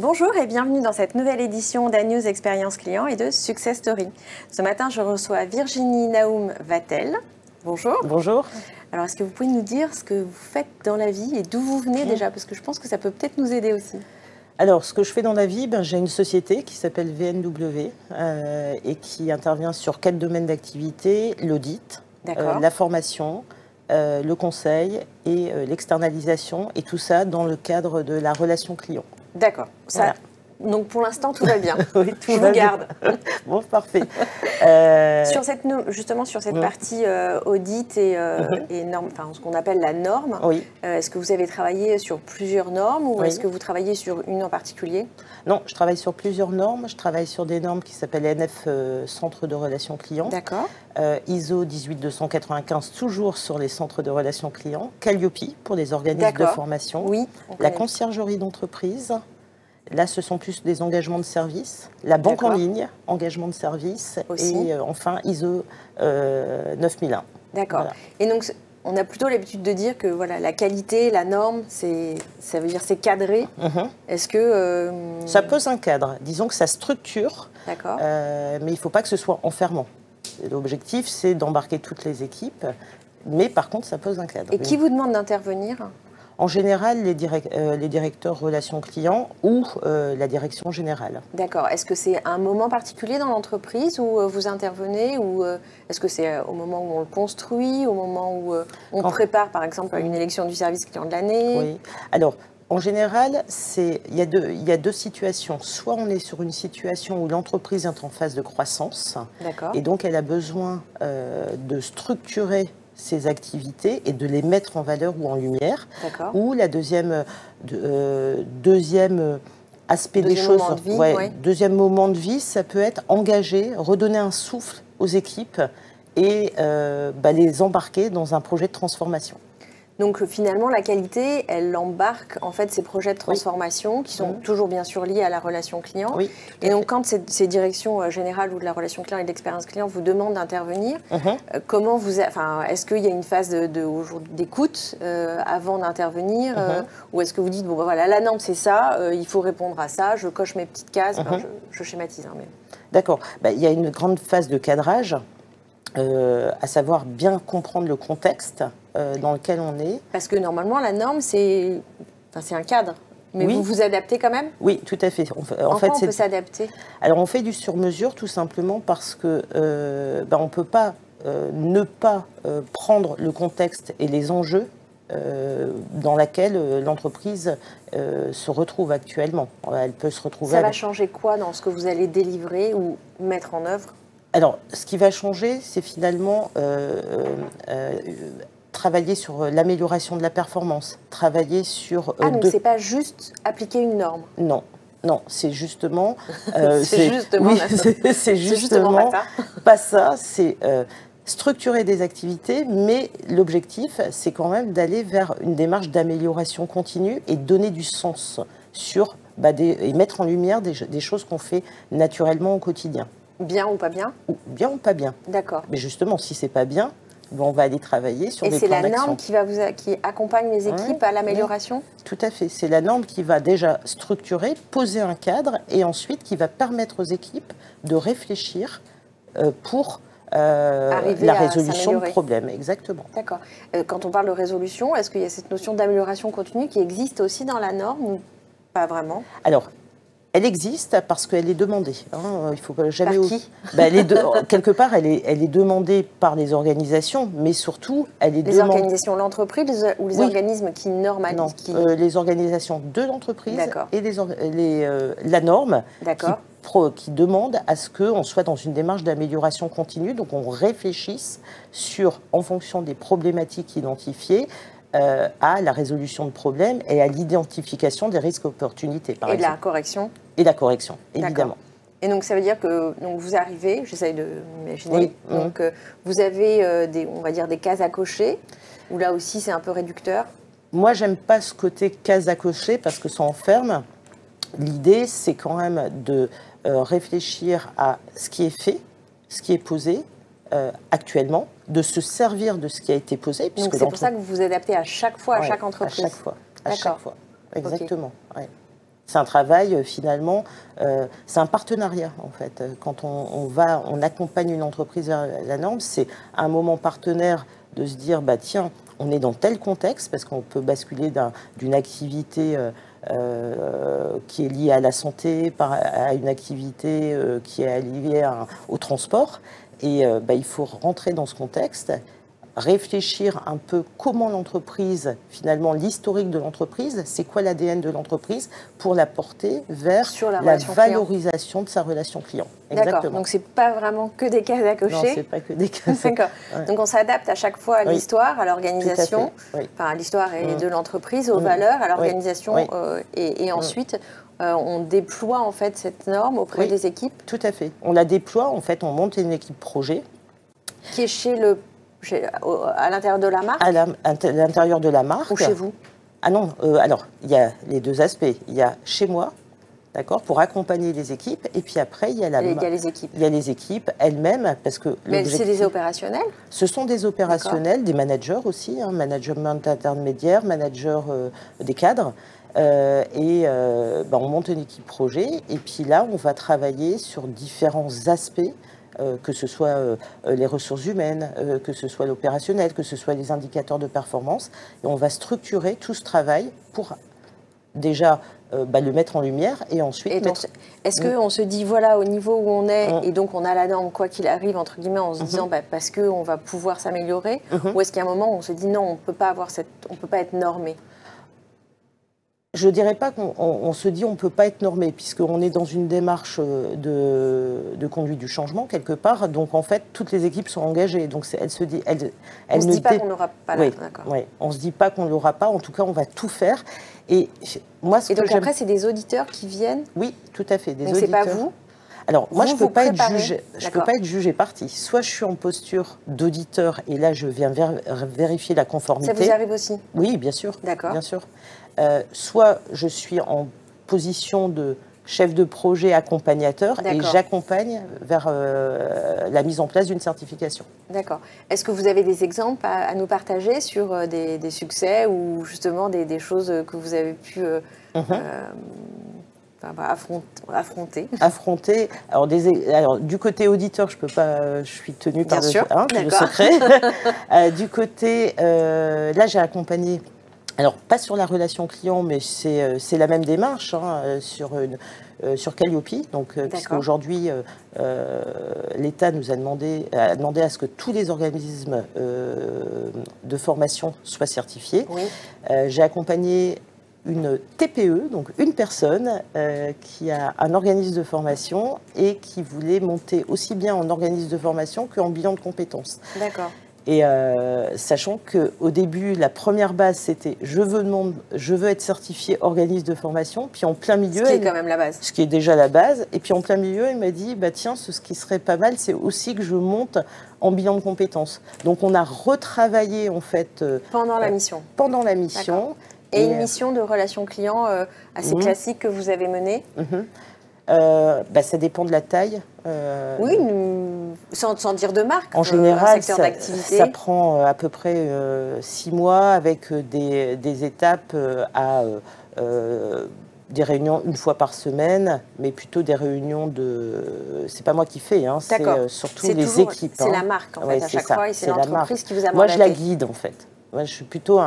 Bonjour et bienvenue dans cette nouvelle édition d'Anews Expérience Client et de Success Story. Ce matin, je reçois Virginie Naoum Vatel. Bonjour. Bonjour. Alors, est-ce que vous pouvez nous dire ce que vous faites dans la vie et d'où vous venez déjà? Parce que je pense que ça peut peut-être nous aider aussi. Alors, ce que je fais dans la vie, j'ai une société qui s'appelle VNW et qui intervient sur 4 domaines d'activité: l'audit, la formation, le conseil et l'externalisation, et tout ça dans le cadre de la relation client. D'accord. Voilà. Donc pour l'instant, tout va bien. Oui, tout je va vous garde. Bon, parfait. Justement sur cette partie audit et normes, enfin, ce qu'on appelle la norme, oui. Est-ce que vous avez travaillé sur plusieurs normes ou est-ce que vous travaillez sur une en particulier? Non, je travaille sur plusieurs normes. Je travaille sur des normes qui s'appellent NF Centre de Relations Clients. D'accord. ISO 18295, toujours sur les centres de relations clients. Calliope pour les organismes de formation. Oui. La conciergerie d'entreprise. Là, ce sont plus des engagements de service. La banque en ligne, engagement de service. Aussi. Et enfin, ISO 9001. D'accord. Voilà. Et donc, on a plutôt l'habitude de dire que voilà, la qualité, la norme, ça veut dire c'est cadré. Est-ce que... Ça pose un cadre. Disons que ça structure. D'accord. Mais il ne faut pas que ce soit enfermant. L'objectif, c'est d'embarquer toutes les équipes. Mais par contre, ça pose un cadre. Et qui vous demande d'intervenir ? En général, les directeurs relations clients ou la direction générale. D'accord. Est-ce que c'est un moment particulier dans l'entreprise où vous intervenez ou est-ce que c'est au moment où on le construit, au moment où on prépare, par exemple, une élection du service client de l'année? Oui. Alors, en général, il y a deux situations. Soit on est sur une situation où l'entreprise est en phase de croissance. D'accord. Et donc, elle a besoin de structurer ces activités et de les mettre en valeur ou en lumière. Ou la deuxième aspect des choses, deuxième moment de vie, ça peut être engager, redonner un souffle aux équipes et les embarquer dans un projet de transformation. Donc finalement, la qualité, elle embarque en fait ces projets de transformation qui sont toujours bien sûr liés à la relation client. Oui, et donc quand ces directions générales ou de la relation client et de l'expérience client vous demandent d'intervenir, comment est-ce qu'il y a une phase d'écoute avant d'intervenir ou est-ce que vous dites bon voilà, la norme c'est ça, il faut répondre à ça, je coche mes petites cases, je schématise. D'accord. Il y a une grande phase de cadrage. À savoir bien comprendre le contexte dans lequel on est. Parce que normalement, la norme, c'est un cadre. Mais vous vous adaptez quand même? Oui, tout à fait. En fait, on peut s'adapter? Alors, on fait du sur-mesure tout simplement parce que on ne peut pas ne pas prendre le contexte et les enjeux dans lesquels l'entreprise se retrouve actuellement. Elle peut se retrouver... Ça va changer quoi dans ce que vous allez délivrer ou mettre en œuvre? Alors, ce qui va changer, c'est finalement travailler sur l'amélioration de la performance, travailler sur... donc c'est pas juste appliquer une norme? Non, non, c'est justement... c'est justement pas ça, c'est structurer des activités, mais l'objectif, c'est quand même d'aller vers une démarche d'amélioration continue et donner du sens sur... et mettre en lumière des choses qu'on fait naturellement au quotidien. Bien ou pas bien? Bien ou pas bien. D'accord. Mais justement, si c'est pas bien, on va aller travailler sur des plans d'action. Et c'est la norme qui accompagne les équipes à l'amélioration? Tout à fait. C'est la norme qui va déjà structurer, poser un cadre et ensuite qui va permettre aux équipes de réfléchir pour la résolution de problèmes. Exactement. D'accord. Quand on parle de résolution, est-ce qu'il y a cette notion d'amélioration continue qui existe aussi dans la norme ou pas vraiment? Alors, elle existe parce qu'elle est demandée. Il faut jamais... Par qui? Quelque part, elle est demandée par les organisations, mais surtout, elle est demandée... Les organisations, l'entreprise ou les organismes qui normalisent? Non, les organisations de l'entreprise et la norme qui demande à ce qu'on soit dans une démarche d'amélioration continue. Donc, on réfléchisse en fonction des problématiques identifiées, à la résolution de problèmes et à l'identification des risques et opportunités, par exemple. Et la correction? Et la correction, évidemment. Et donc, ça veut dire que vous arrivez, j'essaye de m'imaginer, donc vous avez on va dire des cases à cocher, où là aussi c'est un peu réducteur? Moi, j'aime pas ce côté cases à cocher parce que ça enferme. L'idée, c'est quand même de réfléchir à ce qui est fait, ce qui est posé, actuellement, de se servir de ce qui a été posé. Donc c'est pour ça que vous vous adaptez à chaque fois, à chaque entreprise? À chaque fois, exactement. Ouais. C'est un travail, finalement, c'est un partenariat, en fait. Quand on accompagne une entreprise vers la norme, c'est un moment partenaire de se dire, bah, tiens, on est dans tel contexte, parce qu'on peut basculer d'une activité qui est liée à la santé, à une activité qui est liée au transport. Et bah, il faut rentrer dans ce contexte, réfléchir un peu comment l'entreprise, finalement l'historique de l'entreprise, c'est quoi l'ADN de l'entreprise pour la porter vers la valorisation de sa relation client. D'accord, donc c'est pas vraiment que des cases à cocher. Non, c'est pas que des cases. D'accord. Ouais. Donc on s'adapte à chaque fois à l'histoire, à l'organisation, oui. Enfin à l'histoire de l'entreprise, aux valeurs, à l'organisation, et ensuite on déploie en fait cette norme auprès des équipes. Tout à fait. On la déploie, en fait, on monte une équipe projet. Qui est à l'intérieur de la marque? À l'intérieur de la marque. Ou chez vous? Ah non, alors, il y a les deux aspects. Il y a chez moi, d'accord, pour accompagner les équipes, et puis après, il y a les équipes. Il y a les équipes elles-mêmes, parce que... Mais c'est des opérationnels? Ce sont des opérationnels, des managers aussi, hein, management intermédiaire, manager des cadres. On monte une équipe projet, et puis là, on va travailler sur différents aspects, que ce soit les ressources humaines, que ce soit l'opérationnel, que ce soit les indicateurs de performance. Et on va structurer tout ce travail pour déjà le mettre en lumière et ensuite... Est-ce qu'on se dit, voilà, au niveau où on est, et donc on a la norme, quoi qu'il arrive, entre guillemets, en se disant, parce qu'on va pouvoir s'améliorer, ou est-ce qu'il y a un moment où on se dit, non, on peut pas être normé? Je ne dirais pas qu'on se dit on ne peut pas être normé, puisqu'on est dans une démarche de conduite du changement, quelque part. Donc, en fait, toutes les équipes sont engagées. Donc, on ne se dit pas qu'on n'aura pas là, d'accord. Oui, on ne se dit pas qu'on ne l'aura pas. En tout cas, on va tout faire. Et donc, après, c'est des auditeurs qui viennent? Oui, tout à fait. Donc, ce n'est pas vous? Alors, moi, je ne peux pas être jugée partie. Soit je suis en posture d'auditeur, et là, je viens vérifier la conformité. Ça vous arrive aussi? Oui, bien sûr. D'accord. Bien sûr. Soit je suis en position de chef de projet accompagnateur et j'accompagne vers la mise en place d'une certification. D'accord. Est-ce que vous avez des exemples à nous partager sur des succès ou justement des choses que vous avez pu affronter? Alors, du côté auditeur, je peux pas, je suis tenue par le secret. Du côté, là, j'ai accompagné. Alors, pas sur la relation client, mais c'est la même démarche sur Calliope. Donc, puisqu'aujourd'hui, l'État nous a demandé à ce que tous les organismes de formation soient certifiés. Oui. J'ai accompagné une TPE, donc une personne qui a un organisme de formation et qui voulait monter aussi bien en organisme de formation qu'en bilan de compétences. D'accord. Et sachant qu'au début, la première base, c'était je veux être certifié organisme de formation. Puis en plein milieu... Ce qui est quand même la base. Ce qui est déjà la base. Et puis en plein milieu, elle m'a dit, bah, tiens, ce qui serait pas mal, c'est aussi que je monte en bilan de compétences. Donc on a retravaillé en fait... pendant la mission. Pendant la mission. Et une mission de relation client assez classique que vous avez menée? Ça dépend de la taille. Oui, sans dire de marque. En général, ça prend à peu près 6 mois avec des étapes à des réunions une fois par semaine, mais plutôt des réunions de... C'est pas moi qui fais, hein, c'est surtout les équipes. C'est la marque, en fait, à chaque fois, et c'est l'entreprise qui vous a mandaté. Moi, je la guide, en fait. Moi, je suis plutôt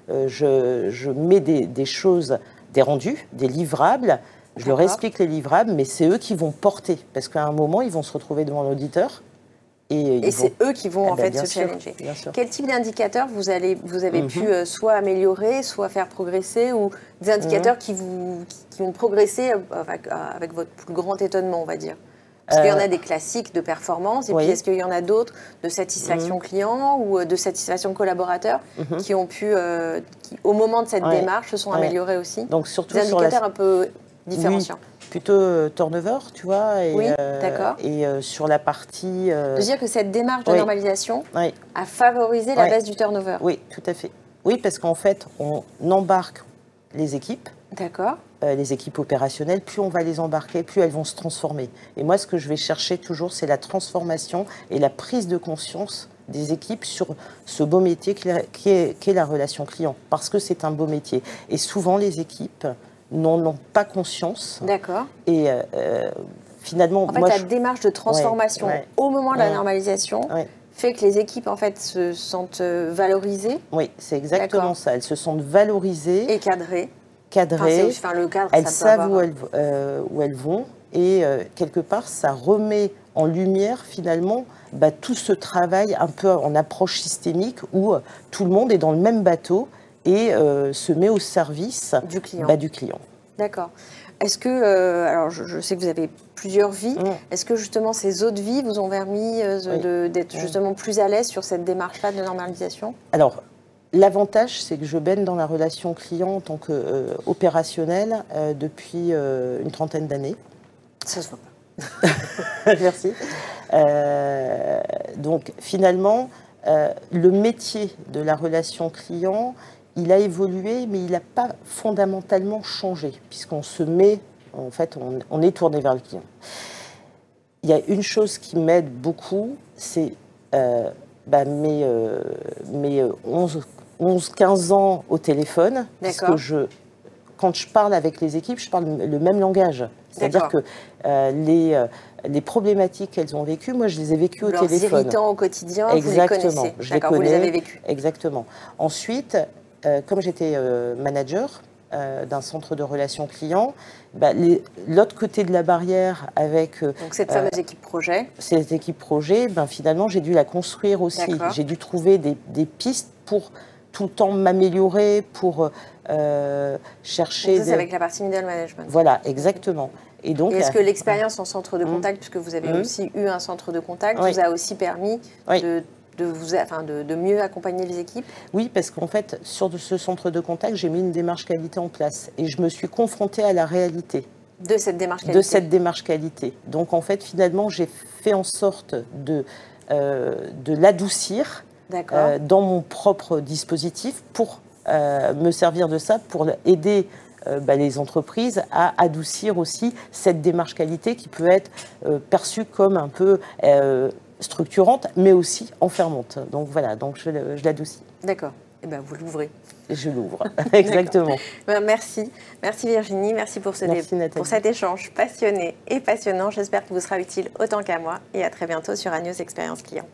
je mets des choses, des rendus, des livrables. Je leur explique les livrables, mais c'est eux qui vont porter. Parce qu'à un moment, ils vont se retrouver devant l'auditeur. Et c'est eux qui vont en fait se challenger. Quel type d'indicateurs vous avez pu soit améliorer, soit faire progresser, ou des indicateurs qui ont progressé avec votre plus grand étonnement, on va dire? Parce qu'il y en a des classiques de performance, et puis est-ce qu'il y en a d'autres de satisfaction client ou de satisfaction collaborateur qui ont pu, au moment de cette démarche, se sont améliorés aussi? Donc surtout des indicateurs un peu différenciants. Plutôt turnover, tu vois. Et, d'accord. Et sur la partie... De dire que cette démarche de normalisation a favorisé la baisse du turnover. Oui, tout à fait. Oui, parce qu'en fait, on embarque les équipes. D'accord. Les équipes opérationnelles, plus on va les embarquer, plus elles vont se transformer. Et moi, ce que je vais chercher toujours, c'est la transformation et la prise de conscience des équipes sur ce beau métier qui est la relation client. Parce que c'est un beau métier. Et souvent, les équipes n'en ont pas conscience. D'accord. Et finalement, en fait, la démarche de transformation au moment de la normalisation fait que les équipes en fait se sentent valorisées. Oui, c'est exactement ça. Elles se sentent valorisées et cadrées. Enfin, le cadre, elles savent où elles vont et quelque part, ça remet en lumière finalement tout ce travail un peu en approche systémique où tout le monde est dans le même bateau et se met au service du client. D'accord. Est-ce que, alors je sais que vous avez plusieurs vies, est-ce que justement ces autres vies vous ont permis d'être justement plus à l'aise sur cette démarche-là de normalisation? Alors, l'avantage, c'est que je baigne dans la relation client en tant qu'opérationnel depuis une trentaine d'années. Ça se voit pas. Merci. Donc finalement, le métier de la relation client, il a évolué, mais il n'a pas fondamentalement changé, puisqu'on se met, en fait, on est tourné vers le client. Il y a une chose qui m'aide beaucoup, c'est mes 11-15 ans au téléphone, parce que quand je parle avec les équipes, je parle le même langage. C'est-à-dire que les problématiques qu'elles ont vécues, moi, je les ai vécues au téléphone. Leurs irritants au quotidien, vous les connaissez. Je les connais, vous les avez vécus. Exactement. Ensuite, comme j'étais manager d'un centre de relations clients, l'autre côté de la barrière avec... Donc cette fameuse équipe projet. Cette équipe projet, finalement, j'ai dû la construire aussi. J'ai dû trouver des pistes pour tout le temps m'améliorer, pour chercher... Donc ça, c'est avec la partie middle management. Voilà, exactement. Et donc, est-ce que l'expérience en centre de contact, puisque vous avez aussi eu un centre de contact, vous a aussi permis de mieux accompagner les équipes? Oui, parce qu'en fait, sur ce centre de contact, j'ai mis une démarche qualité en place et je me suis confrontée à la réalité. De cette démarche qualité. De cette démarche qualité. Donc en fait, finalement, j'ai fait en sorte de l'adoucir dans mon propre dispositif pour me servir de ça, pour aider les entreprises à adoucir aussi cette démarche qualité qui peut être perçue comme un peu structurante, mais aussi enfermante. Donc voilà, donc je l'adoucis. D'accord. Et vous l'ouvrez. Je l'ouvre, exactement. Merci. Merci Virginie, merci pour cet échange passionné et passionnant. J'espère qu'il vous sera utile autant qu'à moi et à très bientôt sur Agnews Expérience Client.